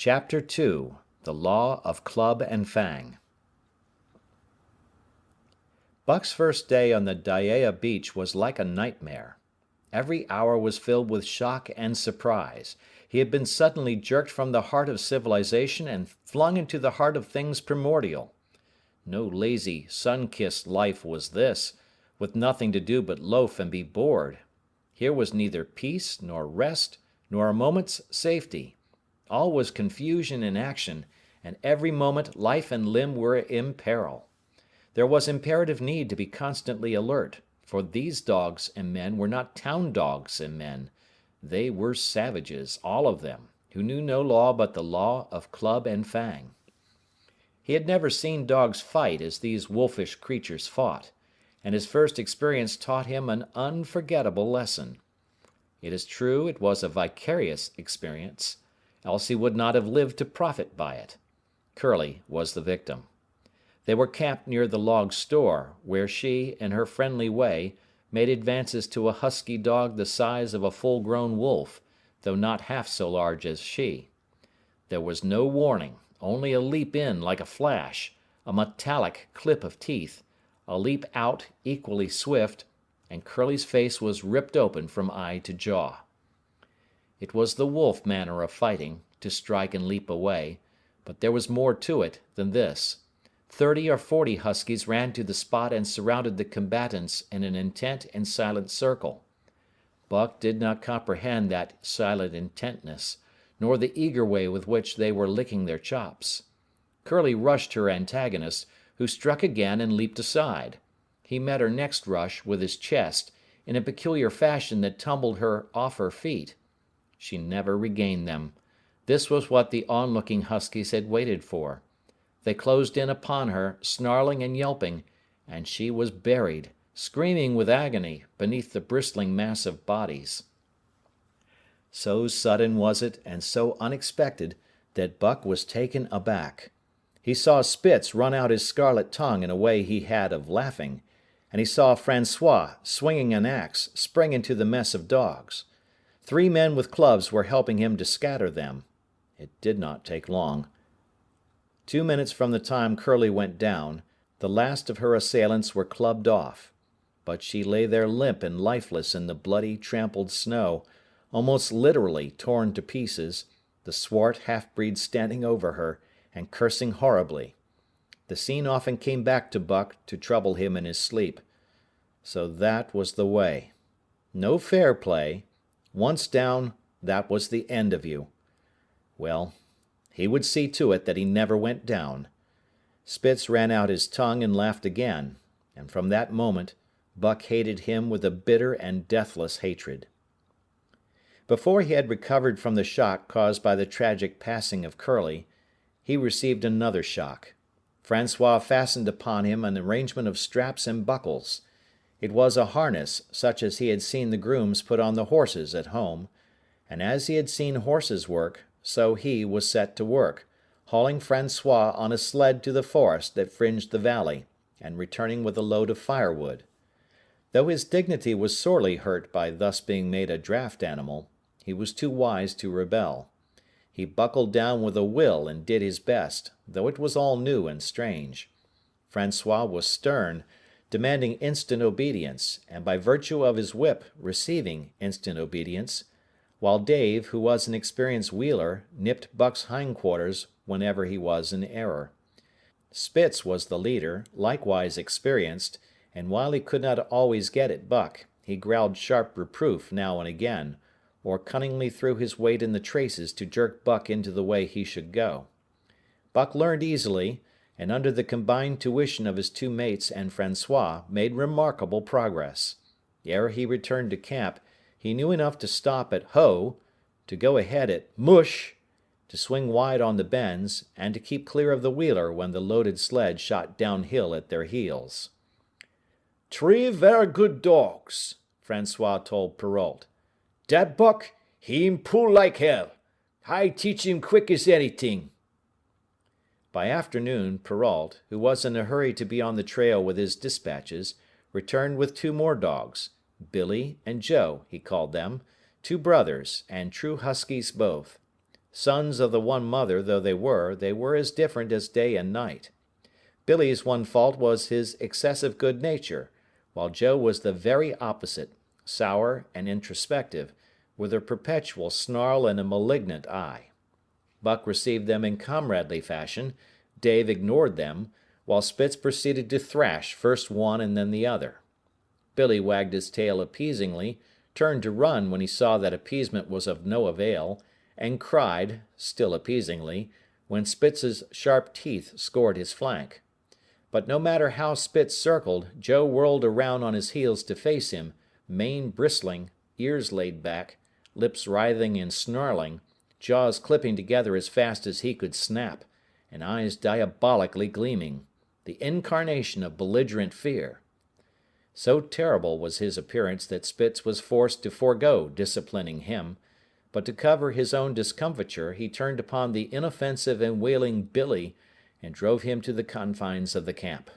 Chapter 2. The Law of Club and Fang. Buck's first day on the Dyea beach was like a nightmare. Every hour was filled with shock and surprise. He had been suddenly jerked from the heart of civilization and flung into the heart of things primordial. No lazy, sun-kissed life was this, with nothing to do but loaf and be bored. Here was neither peace, nor rest, nor a moment's safety. All was confusion and action, and every moment life and limb were in peril. There was imperative need to be constantly alert, for these dogs and men were not town dogs and men. They were savages, all of them, who knew no law but the law of club and fang. He had never seen dogs fight as these wolfish creatures fought, and his first experience taught him an unforgettable lesson. It is true it was a vicarious experience, else he would not have lived to profit by it. Curly was the victim. They were camped near the log store, where she, in her friendly way, made advances to a husky dog the size of a full-grown wolf, though not half so large as she. There was no warning, only a leap in like a flash, a metallic clip of teeth, a leap out equally swift, and Curly's face was ripped open from eye to jaw. It was the wolf manner of fighting, to strike and leap away, but there was more to it than this. 30 or 40 huskies ran to the spot and surrounded the combatants in an intent and silent circle. Buck did not comprehend that silent intentness, nor the eager way with which they were licking their chops. Curly rushed her antagonist, who struck again and leaped aside. He met her next rush with his chest, in a peculiar fashion that tumbled her off her feet. She never regained them. This was what the onlooking huskies had waited for. They closed in upon her, snarling and yelping, and she was buried, screaming with agony, beneath the bristling mass of bodies. So sudden was it, and so unexpected, that Buck was taken aback. He saw Spitz run out his scarlet tongue in a way he had of laughing, and he saw Francois, swinging an axe, spring into the mess of dogs. 3 men with clubs were helping him to scatter them. It did not take long. 2 minutes from the time Curly went down, the last of her assailants were clubbed off. But she lay there limp and lifeless in the bloody, trampled snow, almost literally torn to pieces, the swart half-breed standing over her, and cursing horribly. The scene often came back to Buck to trouble him in his sleep. So that was the way. No fair play. Once down, that was the end of you. Well, he would see to it that he never went down. Spitz ran out his tongue and laughed again, and from that moment Buck hated him with a bitter and deathless hatred. Before he had recovered from the shock caused by the tragic passing of Curly, he received another shock. Francois fastened upon him an arrangement of straps and buckles. It was a harness such as he had seen the grooms put on the horses at home, and as he had seen horses work, so he was set to work, hauling Francois on a sled to the forest that fringed the valley, and returning with a load of firewood. Though his dignity was sorely hurt by thus being made a draft animal, he was too wise to rebel. He buckled down with a will and did his best, though it was all new and strange. Francois was stern, demanding instant obedience, and by virtue of his whip receiving instant obedience, while Dave, who was an experienced wheeler, nipped Buck's hindquarters whenever he was in error. Spitz was the leader, likewise experienced, and while he could not always get at Buck, he growled sharp reproof now and again, or cunningly threw his weight in the traces to jerk Buck into the way he should go. Buck learned easily, and under the combined tuition of his 2 mates and Francois, made remarkable progress. Ere he returned to camp, he knew enough to stop at "ho," to go ahead at "mush," to swing wide on the bends, and to keep clear of the wheeler when the loaded sled shot downhill at their heels. "3 ver good dogs," Francois told Perrault. "Dat Buck, heem pull like hell. I teach him quick as anything." By afternoon, Perrault, who was in a hurry to be on the trail with his dispatches, returned with 2 more dogs. Billy and Joe, he called them, 2 brothers, and true huskies both. Sons of the one mother though they were as different as day and night. Billy's one fault was his excessive good nature, while Joe was the very opposite, sour and introspective, with a perpetual snarl and a malignant eye. Buck received them in comradely fashion, Dave ignored them, while Spitz proceeded to thrash first one and then the other. Billy wagged his tail appeasingly, turned to run when he saw that appeasement was of no avail, and cried, still appeasingly, when Spitz's sharp teeth scored his flank. But no matter how Spitz circled, Joe whirled around on his heels to face him, mane bristling, ears laid back, lips writhing and snarling, jaws clipping together as fast as he could snap, and eyes diabolically gleaming, the incarnation of belligerent fear. So terrible was his appearance that Spitz was forced to forego disciplining him, but to cover his own discomfiture he turned upon the inoffensive and wailing Billy and drove him to the confines of the camp.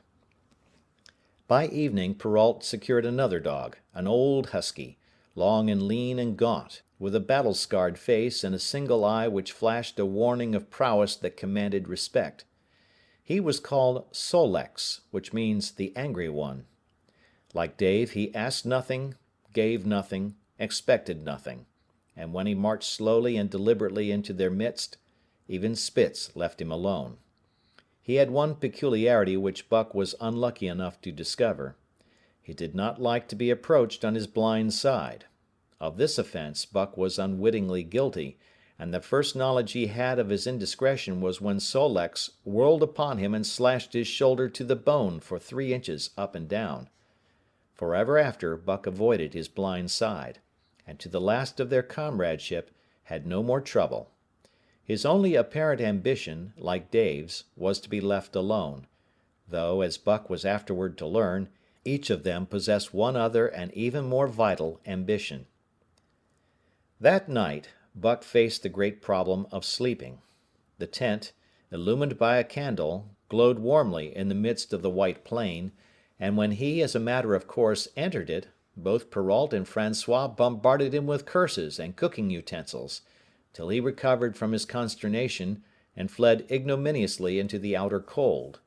By evening Perrault secured another dog, an old husky, long and lean and gaunt, with a battle-scarred face and a single eye which flashed a warning of prowess that commanded respect. He was called Sol-leks, which means the angry one. Like Dave, he asked nothing, gave nothing, expected nothing, and when he marched slowly and deliberately into their midst, even Spitz left him alone. He had one peculiarity which Buck was unlucky enough to discover. He did not like to be approached on his blind side. Of this offense Buck was unwittingly guilty, and the first knowledge he had of his indiscretion was when Sol-leks whirled upon him and slashed his shoulder to the bone for 3 inches up and down. Forever after, Buck avoided his blind side, and to the last of their comradeship had no more trouble. His only apparent ambition, like Dave's, was to be left alone, though, as Buck was afterward to learn, each of them possessed one other and even more vital ambition. That night, Buck faced the great problem of sleeping. The tent, illumined by a candle, glowed warmly in the midst of the white plain, and when he, as a matter of course, entered it, both Perrault and Francois bombarded him with curses and cooking utensils, till he recovered from his consternation and fled ignominiously into the outer cold.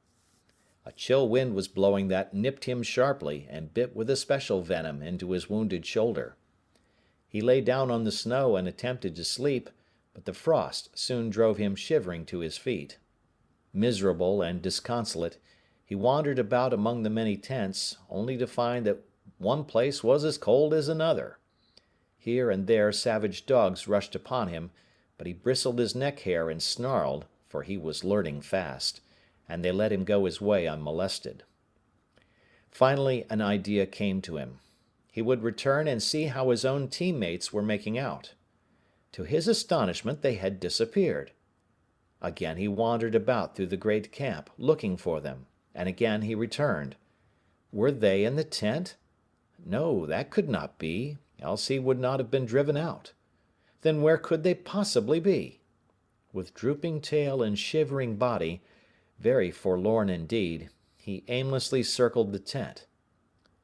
A chill wind was blowing that nipped him sharply and bit with especial venom into his wounded shoulder. He lay down on the snow and attempted to sleep, but the frost soon drove him shivering to his feet. Miserable and disconsolate, he wandered about among the many tents, only to find that one place was as cold as another. Here and there savage dogs rushed upon him, but he bristled his neck hair and snarled, for he was learning fast, and they let him go his way unmolested. Finally an idea came to him. He would return and see how his own teammates were making out. To his astonishment they had disappeared. Again he wandered about through the great camp, looking for them, and again he returned. Were they in the tent? No, that could not be, else he would not have been driven out. Then where could they possibly be? With drooping tail and shivering body, very forlorn indeed, he aimlessly circled the tent.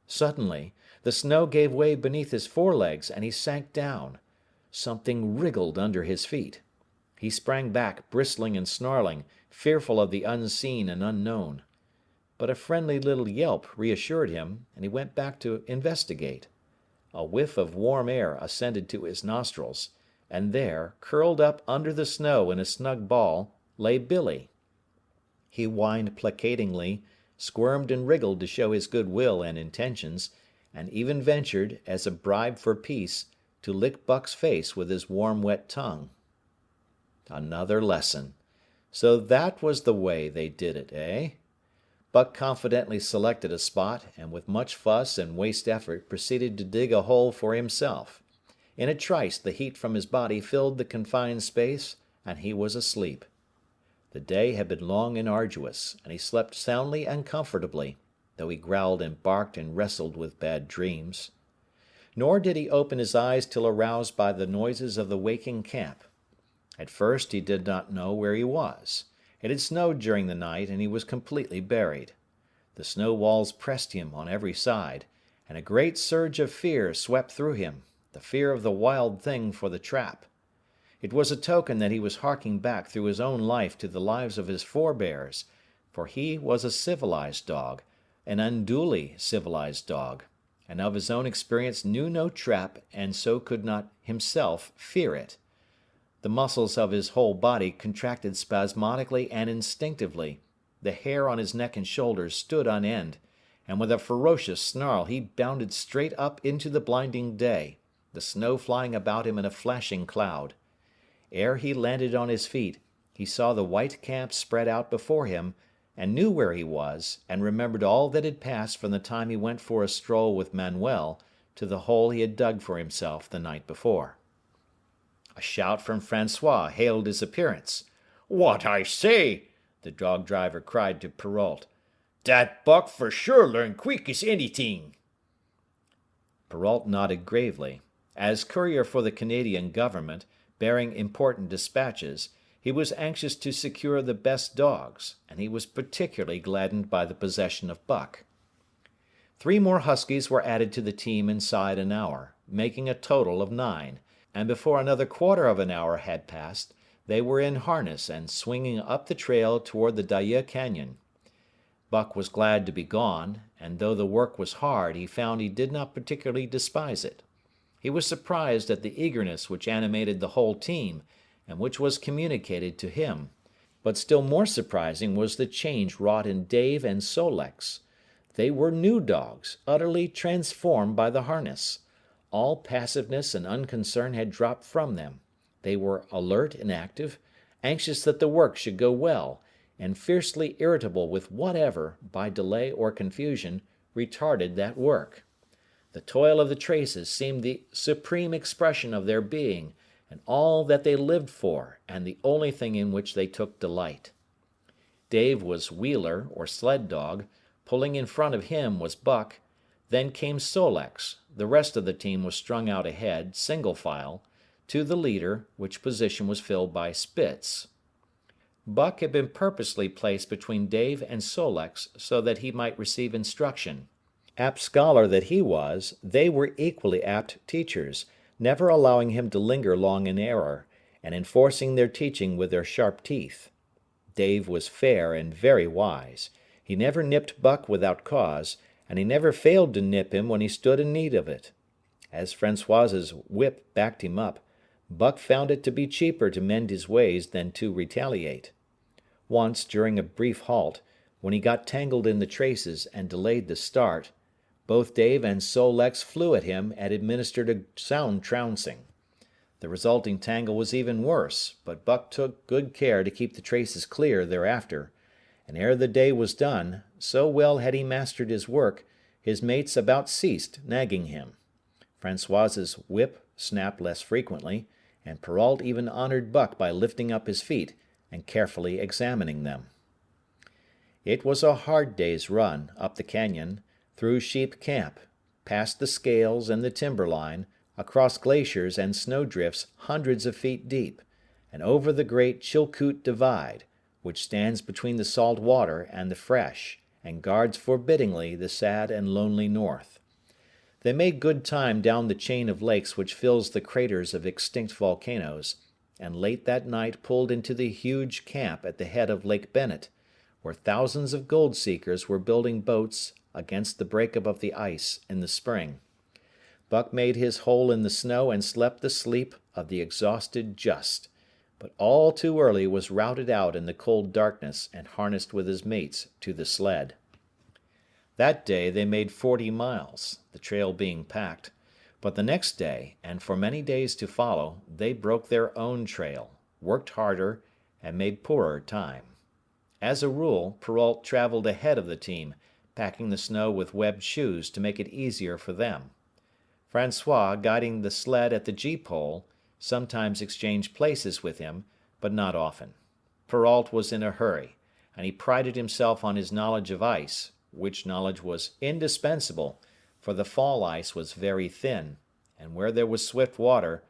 Suddenly, the snow gave way beneath his forelegs, and he sank down. Something wriggled under his feet. He sprang back, bristling and snarling, fearful of the unseen and unknown. But a friendly little yelp reassured him, and he went back to investigate. A whiff of warm air ascended to his nostrils, and there, curled up under the snow in a snug ball, lay Billy. He whined placatingly, squirmed and wriggled to show his good will and intentions, and even ventured, as a bribe for peace, to lick Buck's face with his warm wet tongue. Another lesson. So that was the way they did it, eh? Buck confidently selected a spot, and with much fuss and waste effort proceeded to dig a hole for himself. In a trice the heat from his body filled the confined space, and he was asleep. The day had been long and arduous, and he slept soundly and comfortably, though he growled and barked and wrestled with bad dreams. Nor did he open his eyes till aroused by the noises of the waking camp. At first he did not know where he was. It had snowed during the night, and he was completely buried. The snow walls pressed him on every side, and a great surge of fear swept through him, the fear of the wild thing for the trap. It was a token that he was harking back through his own life to the lives of his forebears, for he was a civilized dog, an unduly civilized dog, and of his own experience knew no trap and so could not himself fear it. The muscles of his whole body contracted spasmodically and instinctively, the hair on his neck and shoulders stood on end, and with a ferocious snarl he bounded straight up into the blinding day, the snow flying about him in a flashing cloud. Ere he landed on his feet, he saw the white camp spread out before him, and knew where he was, and remembered all that had passed from the time he went for a stroll with Manuel to the hole he had dug for himself the night before. A shout from Francois hailed his appearance. "What I say!" the dog driver cried to Perrault. "Dat Buck for sure learn quick as anything." Perrault nodded gravely. As courier for the Canadian government, bearing important dispatches, he was anxious to secure the best dogs, and he was particularly gladdened by the possession of Buck. 3 more huskies were added to the team inside an hour, making a total of 9, and before another quarter of an hour had passed, they were in harness and swinging up the trail toward the Daya Canyon. Buck was glad to be gone, and though the work was hard, he found he did not particularly despise it. He was surprised at the eagerness which animated the whole team, and which was communicated to him. But still more surprising was the change wrought in Dave and Sol-leks. They were new dogs, utterly transformed by the harness. All passiveness and unconcern had dropped from them. They were alert and active, anxious that the work should go well, and fiercely irritable with whatever, by delay or confusion, retarded that work. The toil of the traces seemed the supreme expression of their being, and all that they lived for, and the only thing in which they took delight. Dave was wheeler, or sled dog, pulling in front of him was Buck, then came Sol-leks, the rest of the team was strung out ahead, single file, to the leader, which position was filled by Spitz. Buck had been purposely placed between Dave and Sol-leks so that he might receive instruction. Apt scholar that he was, they were equally apt teachers, never allowing him to linger long in error, and enforcing their teaching with their sharp teeth. Dave was fair and very wise. He never nipped Buck without cause, and he never failed to nip him when he stood in need of it. As Francois's whip backed him up, Buck found it to be cheaper to mend his ways than to retaliate. Once, during a brief halt, when he got tangled in the traces and delayed the start, both Dave and Sol-leks flew at him and administered a sound trouncing. The resulting tangle was even worse, but Buck took good care to keep the traces clear thereafter, and ere the day was done, so well had he mastered his work, his mates about ceased nagging him. Francois's whip snapped less frequently, and Perrault even honored Buck by lifting up his feet and carefully examining them. It was a hard day's run up the canyon, through Sheep Camp, past the scales and the timberline, across glaciers and snowdrifts hundreds of feet deep, and over the great Chilkoot Divide, which stands between the salt water and the fresh, and guards forbiddingly the sad and lonely north. They made good time down the chain of lakes which fills the craters of extinct volcanoes, and late that night pulled into the huge camp at the head of Lake Bennett, where thousands of gold seekers were building boats against the breakup of the ice in the spring. Buck made his hole in the snow and slept the sleep of the exhausted just, but all too early was routed out in the cold darkness and harnessed with his mates to the sled. That day they made 40 miles, the trail being packed, but the next day, and for many days to follow, they broke their own trail, worked harder, and made poorer time. As a rule, Perrault traveled ahead of the team, packing the snow with webbed shoes to make it easier for them. Francois, guiding the sled at the gee-pole, sometimes exchanged places with him, but not often. Perrault was in a hurry, and he prided himself on his knowledge of ice, which knowledge was indispensable, for the fall ice was very thin, and where there was swift water,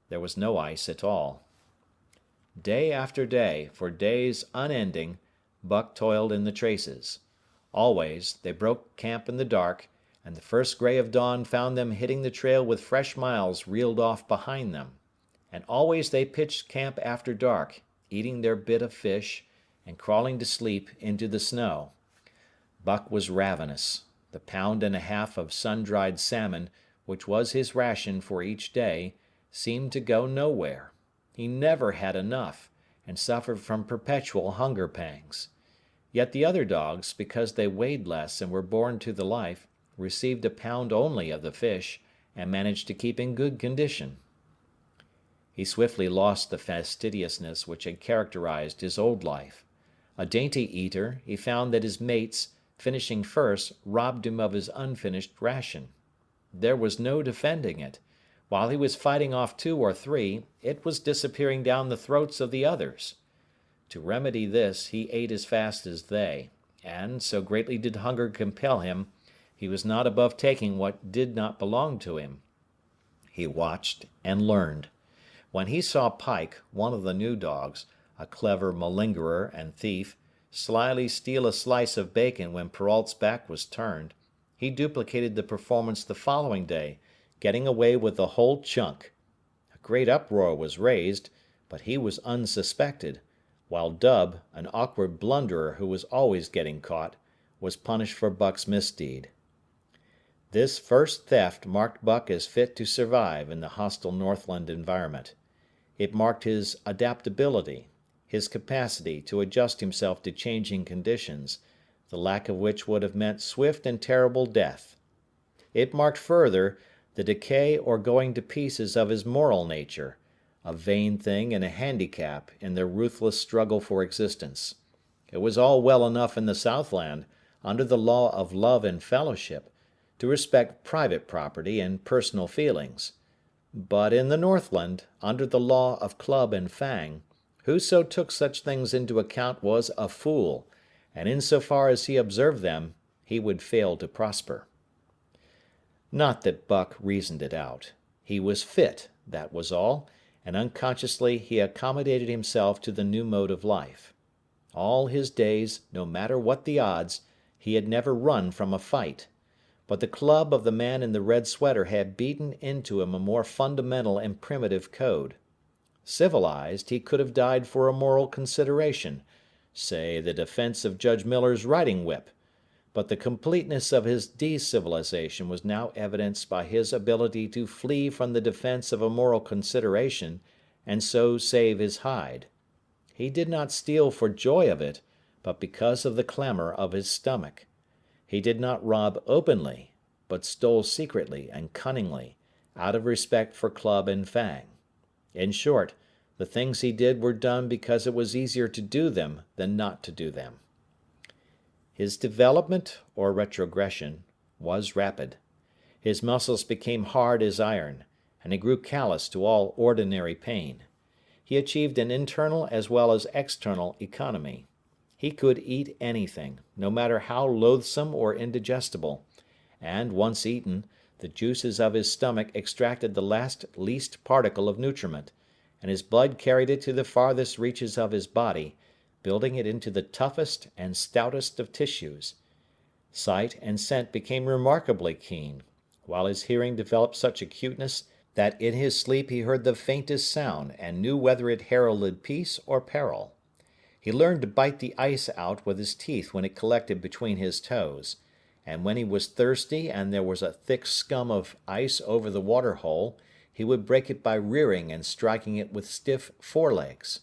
there was no ice at all. Day after day, for days unending, Buck toiled in the traces. Always, they broke camp in the dark, and the first gray of dawn found them hitting the trail with fresh miles reeled off behind them. and always they pitched camp after dark, eating their bit of fish, and crawling to sleep into the snow. Buck was ravenous. The pound and a half of sun-dried salmon, which was his ration for each day, seemed to go nowhere. He never had enough, and suffered from perpetual hunger pangs. Yet the other dogs, because they weighed less and were born to the life, received a pound only of the fish, and managed to keep in good condition. He swiftly lost the fastidiousness which had characterized his old life. A dainty eater, he found that his mates, finishing first, robbed him of his unfinished ration. There was no defending it. While he was fighting off two or three, it was disappearing down the throats of the others. To remedy this, he ate as fast as they, and, so greatly did hunger compel him, he was not above taking what did not belong to him. He watched and learned. When he saw Pike, one of the new dogs, a clever malingerer and thief, slyly steal a slice of bacon when Perrault's back was turned, he duplicated the performance the following day, getting away with the whole chunk. A great uproar was raised, but he was unsuspected, while Dub, an awkward blunderer who was always getting caught, was punished for Buck's misdeed. This first theft marked Buck as fit to survive in the hostile Northland environment. It marked his adaptability, his capacity to adjust himself to changing conditions, the lack of which would have meant swift and terrible death. It marked further the decay or going to pieces of his moral nature, a vain thing and a handicap in their ruthless struggle for existence. It was all well enough in the Southland, under the law of love and fellowship, to respect private property and personal feelings. But in the Northland, under the law of club and fang, whoso took such things into account was a fool, and in so far as he observed them, he would fail to prosper. Not that Buck reasoned it out. He was fit, that was all, and unconsciously he accommodated himself to the new mode of life. All his days, no matter what the odds, he had never run from a fight. But the club of the man in the red sweater had beaten into him a more fundamental and primitive code. Civilized, he could have died for a moral consideration, say the defense of Judge Miller's riding whip, but the completeness of his de-civilization was now evidenced by his ability to flee from the defense of a moral consideration, and so save his hide. He did not steal for joy of it, but because of the clamor of his stomach. He did not rob openly, but stole secretly and cunningly, out of respect for club and fang. In short, the things he did were done because it was easier to do them than not to do them. His development, or retrogression, was rapid. His muscles became hard as iron, and he grew callous to all ordinary pain. He achieved an internal as well as external economy. He could eat anything, no matter how loathsome or indigestible, and, once eaten, the juices of his stomach extracted the least particle of nutriment, and his blood carried it to the farthest reaches of his body, building it into the toughest and stoutest of tissues. Sight and scent became remarkably keen, while his hearing developed such acuteness that in his sleep he heard the faintest sound and knew whether it heralded peace or peril. He learned to bite the ice out with his teeth when it collected between his toes, and when he was thirsty and there was a thick scum of ice over the water hole, he would break it by rearing and striking it with stiff forelegs.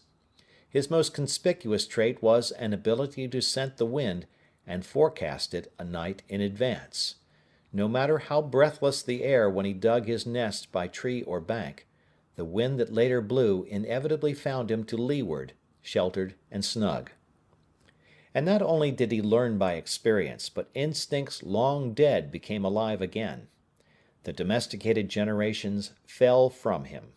His most conspicuous trait was an ability to scent the wind and forecast it a night in advance. No matter how breathless the air when he dug his nest by tree or bank, the wind that later blew inevitably found him to leeward, sheltered and snug. And not only did he learn by experience, but instincts long dead became alive again. The domesticated generations fell from him.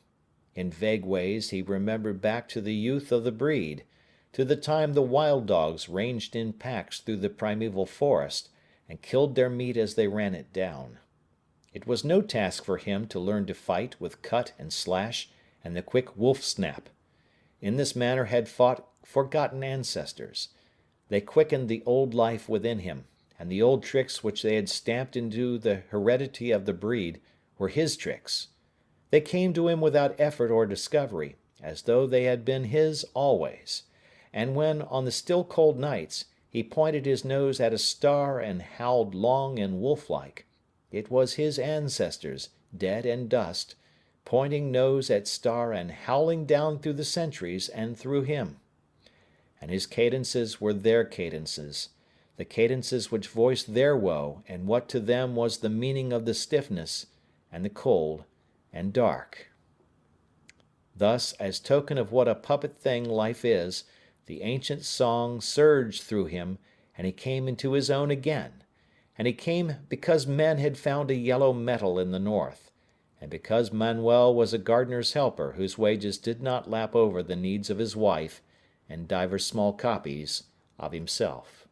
In vague ways he remembered back to the youth of the breed, to the time the wild dogs ranged in packs through the primeval forest, and killed their meat as they ran it down. It was no task for him to learn to fight with cut and slash and the quick wolf snap. In this manner had fought forgotten ancestors. They quickened the old life within him, and the old tricks which they had stamped into the heredity of the breed were his tricks. They came to him without effort or discovery, as though they had been his always. And when, on the still cold nights, he pointed his nose at a star and howled long and wolf-like, it was his ancestors, dead and dust, pointing nose at star and howling down through the centuries and through him. And his cadences were their cadences, the cadences which voiced their woe and what to them was the meaning of the stiffness and the cold and dark. Thus, as token of what a puppet thing life is, the ancient song surged through him, and he came into his own again. And he came because men had found a yellow metal in the north, and because Manuel was a gardener's helper whose wages did not lap over the needs of his wife and divers small copies of himself.